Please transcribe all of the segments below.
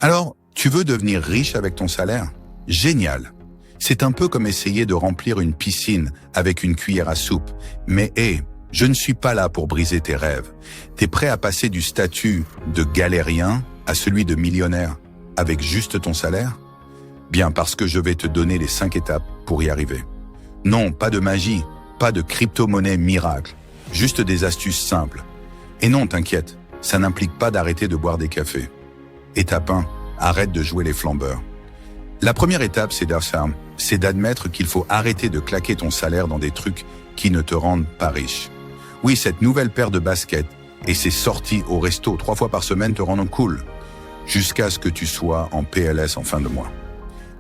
Alors, tu veux devenir riche avec ton salaire? Génial! C'est un peu comme essayer de remplir une piscine avec une cuillère à soupe. Mais je ne suis pas là pour briser tes rêves. T'es prêt à passer du statut de galérien à celui de millionnaire avec juste ton salaire? Bien, parce que je vais te donner les 5 étapes pour y arriver. Non, pas de magie, pas de crypto-monnaie miracle, juste des astuces simples. Et non, t'inquiète, ça n'implique pas d'arrêter de boire des cafés. Étape 1, arrête de jouer les flambeurs. La première étape, c'est d'admettre qu'il faut arrêter de claquer ton salaire dans des trucs qui ne te rendent pas riche. Oui, cette nouvelle paire de baskets et ces sorties au resto 3 fois par semaine te rendent cool, jusqu'à ce que tu sois en PLS en fin de mois.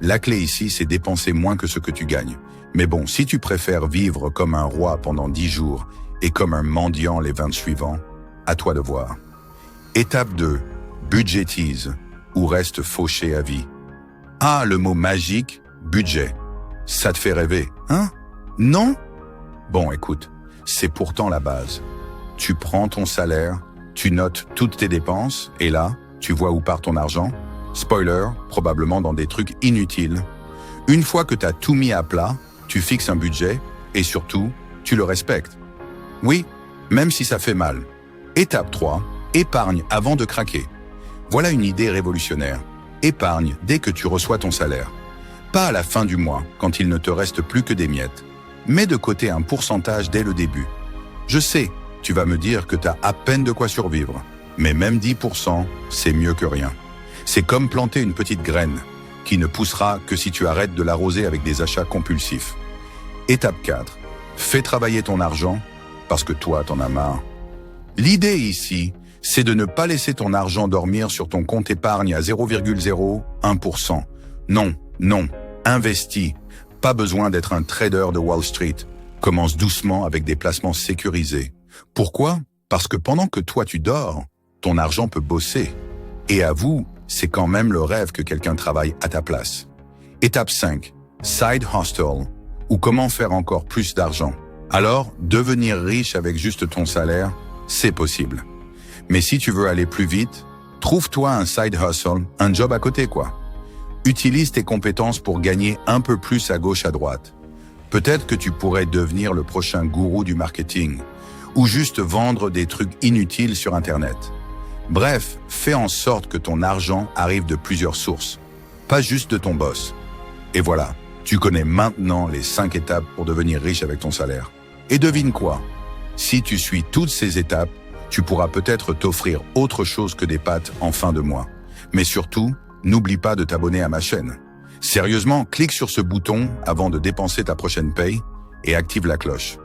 La clé ici, c'est dépenser moins que ce que tu gagnes. Mais bon, si tu préfères vivre comme un roi pendant 10 jours et comme un mendiant les 20 suivants, à toi de voir. Étape 2, budgétise ou reste fauché à vie. Ah, le mot magique, budget. Ça te fait rêver, hein? Non? Bon, écoute, c'est pourtant la base. Tu prends ton salaire, tu notes toutes tes dépenses, et là, tu vois où part ton argent. Spoiler, probablement dans des trucs inutiles. Une fois que tu as tout mis à plat, tu fixes un budget, et surtout, tu le respectes. Oui, même si ça fait mal. Étape 3, épargne avant de craquer. Voilà une idée révolutionnaire. Épargne dès que tu reçois ton salaire. Pas à la fin du mois, quand il ne te reste plus que des miettes. Mets de côté un pourcentage dès le début. Je sais, tu vas me dire que tu as à peine de quoi survivre. Mais même 10%, c'est mieux que rien. C'est comme planter une petite graine, qui ne poussera que si tu arrêtes de l'arroser avec des achats compulsifs. Étape 4. Fais travailler ton argent, parce que toi, t'en as marre. L'idée ici, c'est de ne pas laisser ton argent dormir sur ton compte épargne à 0,01%. Non, investis. Pas besoin d'être un trader de Wall Street. Commence doucement avec des placements sécurisés. Pourquoi? Parce que pendant que toi tu dors, ton argent peut bosser. Et avoue, c'est quand même le rêve que quelqu'un travaille à ta place. Étape 5. Side hustle, ou comment faire encore plus d'argent. Alors, devenir riche avec juste ton salaire, c'est possible. Mais si tu veux aller plus vite, trouve-toi un side hustle, un job à côté quoi. Utilise tes compétences pour gagner un peu plus à gauche à droite. Peut-être que tu pourrais devenir le prochain gourou du marketing, ou juste vendre des trucs inutiles sur Internet. Bref, fais en sorte que ton argent arrive de plusieurs sources, pas juste de ton boss. Et voilà, tu connais maintenant les 5 étapes pour devenir riche avec ton salaire. Et devine quoi? Si tu suis toutes ces étapes, tu pourras peut-être t'offrir autre chose que des pâtes en fin de mois. Mais surtout, n'oublie pas de t'abonner à ma chaîne. Sérieusement, clique sur ce bouton avant de dépenser ta prochaine paye et active la cloche.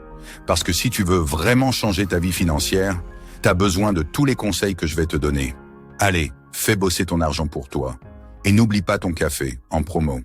Parce que si tu veux vraiment changer ta vie financière, t'as besoin de tous les conseils que je vais te donner. Allez, fais bosser ton argent pour toi. Et n'oublie pas ton café en promo.